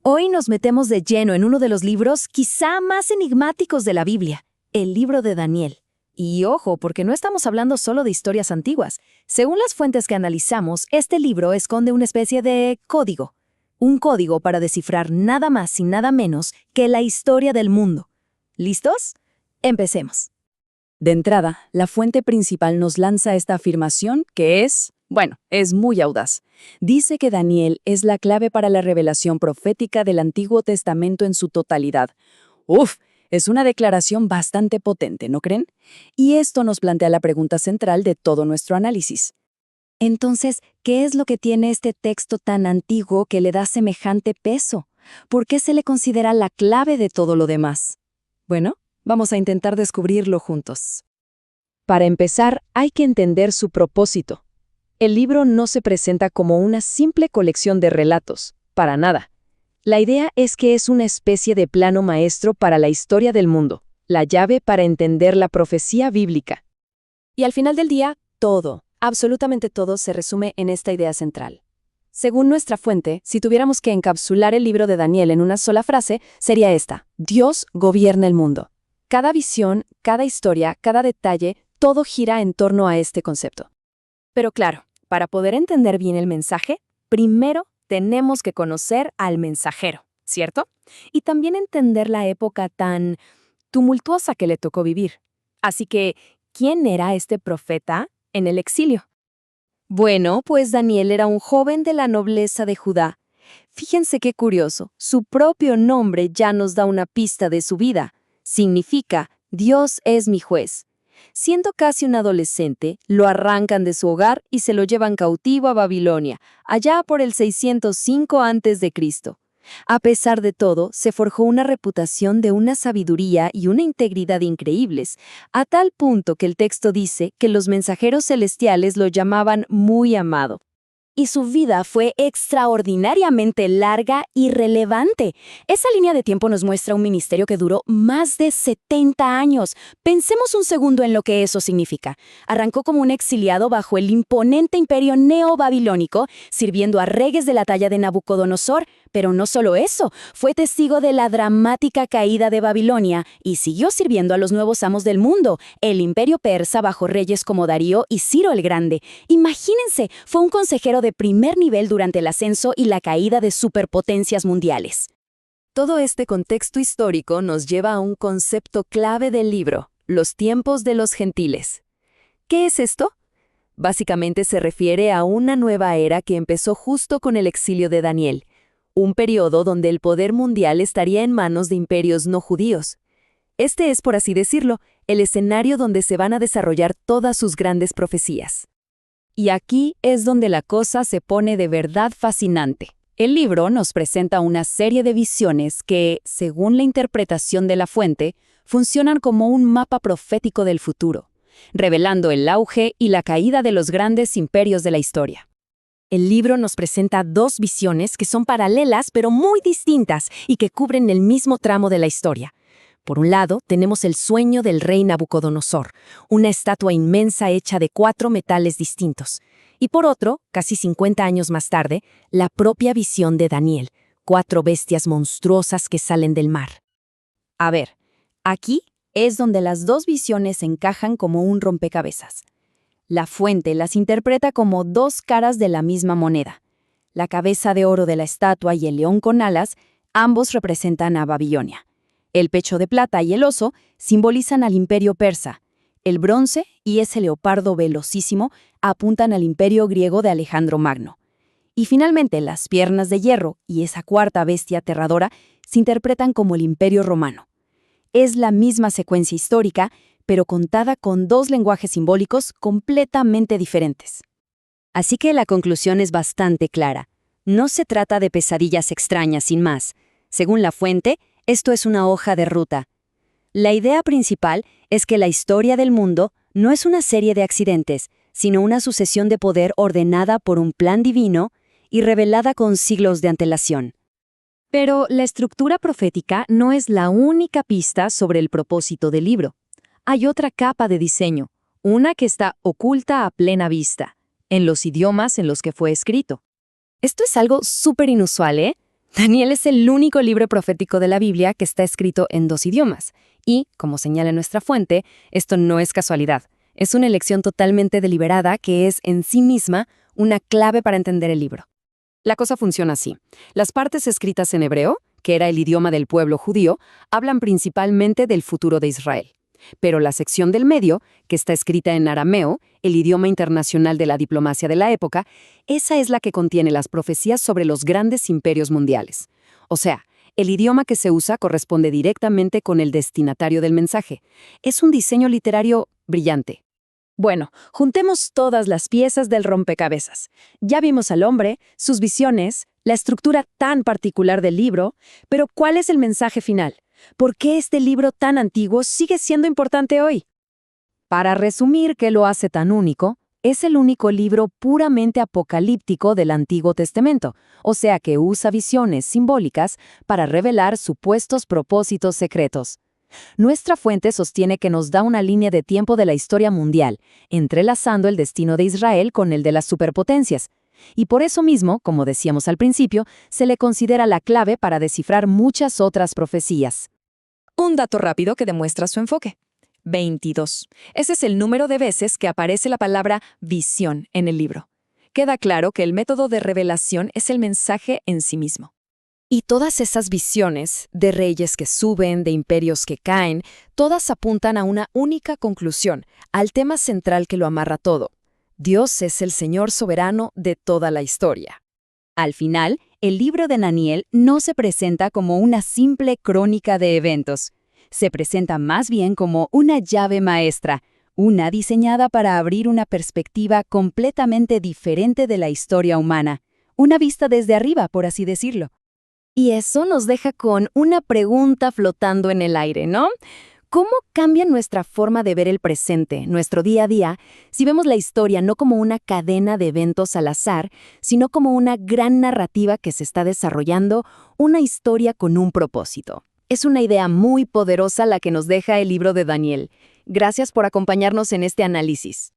Hoy nos metemos de lleno en uno de los libros quizá más enigmáticos de la Biblia, el libro de Daniel. Y ojo, porque no estamos hablando solo de historias antiguas. Según las fuentes que analizamos, este libro esconde una especie de código. Un código para descifrar nada más y nada menos que la historia del mundo. ¿Listos? Empecemos. De entrada, la fuente principal nos lanza esta afirmación que es muy audaz. Dice que Daniel es la clave para la revelación profética del Antiguo Testamento en su totalidad. ¡Uf! Es una declaración bastante potente, ¿no creen? Y esto nos plantea la pregunta central de todo nuestro análisis. Entonces, ¿qué es lo que tiene este texto tan antiguo que le da semejante peso? ¿Por qué se le considera la clave de todo lo demás? Bueno, vamos a intentar descubrirlo juntos. Para empezar, hay que entender su propósito. El libro no se presenta como una simple colección de relatos, para nada. La idea es que es una especie de plano maestro para la historia del mundo, la llave para entender la profecía bíblica. Y al final del día, todo, absolutamente todo se resume en esta idea central. Según nuestra fuente, si tuviéramos que encapsular el libro de Daniel en una sola frase, sería esta: Dios gobierna el mundo. Cada visión, cada historia, cada detalle, todo gira en torno a este concepto. Pero claro, para poder entender bien el mensaje, primero tenemos que conocer al mensajero, ¿cierto? Y también entender la época tan tumultuosa que le tocó vivir. Así que, ¿quién era este profeta en el exilio? Bueno, pues Daniel era un joven de la nobleza de Judá. Fíjense qué curioso, su propio nombre ya nos da una pista de su vida. Significa, Dios es mi juez. Siendo casi un adolescente, lo arrancan de su hogar y se lo llevan cautivo a Babilonia, allá por el 605 a.C. A pesar de todo, se forjó una reputación de una sabiduría y una integridad increíbles, a tal punto que el texto dice que los mensajeros celestiales lo llamaban muy amado. Y su vida fue extraordinariamente larga y relevante. Esa línea de tiempo nos muestra un ministerio que duró más de 70 años. Pensemos un segundo en lo que eso significa. Arrancó como un exiliado bajo el imponente imperio neobabilónico, sirviendo a reyes de la talla de Nabucodonosor, pero no solo eso, fue testigo de la dramática caída de Babilonia y siguió sirviendo a los nuevos amos del mundo, el imperio persa bajo reyes como Darío y Ciro el Grande. Imagínense, fue un consejero de primer nivel durante el ascenso y la caída de superpotencias mundiales. Todo este contexto histórico nos lleva a un concepto clave del libro: los tiempos de los gentiles. ¿Qué es esto? Básicamente se refiere a una nueva era que empezó justo con el exilio de Daniel, un periodo donde el poder mundial estaría en manos de imperios no judíos. Este es, por así decirlo, el escenario donde se van a desarrollar todas sus grandes profecías. Y aquí es donde la cosa se pone de verdad fascinante. El libro nos presenta una serie de visiones que, según la interpretación de la fuente, funcionan como un mapa profético del futuro, revelando el auge y la caída de los grandes imperios de la historia. El libro nos presenta dos visiones que son paralelas pero muy distintas y que cubren el mismo tramo de la historia. Por un lado, tenemos el sueño del rey Nabucodonosor, una estatua inmensa hecha de 4 metales distintos. Y por otro, casi 50 años más tarde, la propia visión de Daniel, 4 bestias monstruosas que salen del mar. A ver, aquí es donde las dos visiones encajan como un rompecabezas. La fuente las interpreta como 2 caras de la misma moneda. La cabeza de oro de la estatua y el león con alas, ambos representan a Babilonia. El pecho de plata y el oso simbolizan al imperio persa. El bronce y ese leopardo velocísimo apuntan al imperio griego de Alejandro Magno. Y finalmente las piernas de hierro y esa cuarta bestia aterradora se interpretan como el imperio romano. Es la misma secuencia histórica, pero contada con 2 lenguajes simbólicos completamente diferentes. Así que la conclusión es bastante clara. No se trata de pesadillas extrañas sin más. Según la fuente, esto es una hoja de ruta. La idea principal es que la historia del mundo no es una serie de accidentes, sino una sucesión de poder ordenada por un plan divino y revelada con siglos de antelación. Pero la estructura profética no es la única pista sobre el propósito del libro. Hay otra capa de diseño, una que está oculta a plena vista, en los idiomas en los que fue escrito. Esto es algo súper inusual, ¿eh? Daniel es el único libro profético de la Biblia que está escrito en 2 idiomas. Y, como señala nuestra fuente, esto no es casualidad. Es una elección totalmente deliberada que es, en sí misma, una clave para entender el libro. La cosa funciona así. Las partes escritas en hebreo, que era el idioma del pueblo judío, hablan principalmente del futuro de Israel. Pero la sección del medio, que está escrita en arameo, el idioma internacional de la diplomacia de la época, esa es la que contiene las profecías sobre los grandes imperios mundiales. O sea, el idioma que se usa corresponde directamente con el destinatario del mensaje. Es un diseño literario brillante. Bueno, juntemos todas las piezas del rompecabezas. Ya vimos al hombre, sus visiones, la estructura tan particular del libro, pero ¿cuál es el mensaje final? ¿Por qué este libro tan antiguo sigue siendo importante hoy? Para resumir qué lo hace tan único, es el único libro puramente apocalíptico del Antiguo Testamento, o sea que usa visiones simbólicas para revelar supuestos propósitos secretos. Nuestra fuente sostiene que nos da una línea de tiempo de la historia mundial, entrelazando el destino de Israel con el de las superpotencias. Y por eso mismo, como decíamos al principio, se le considera la clave para descifrar muchas otras profecías. Un dato rápido que demuestra su enfoque. 22. Ese es el número de veces que aparece la palabra visión en el libro. Queda claro que el método de revelación es el mensaje en sí mismo. Y todas esas visiones, de reyes que suben, de imperios que caen, todas apuntan a una única conclusión, al tema central que lo amarra todo. Dios es el Señor soberano de toda la historia. Al final, el libro de Daniel no se presenta como una simple crónica de eventos. Se presenta más bien como una llave maestra, una diseñada para abrir una perspectiva completamente diferente de la historia humana, una vista desde arriba, por así decirlo. Y eso nos deja con una pregunta flotando en el aire, ¿no? ¿Cómo cambia nuestra forma de ver el presente, nuestro día a día, si vemos la historia no como una cadena de eventos al azar, sino como una gran narrativa que se está desarrollando, una historia con un propósito? Es una idea muy poderosa la que nos deja el libro de Daniel. Gracias por acompañarnos en este análisis.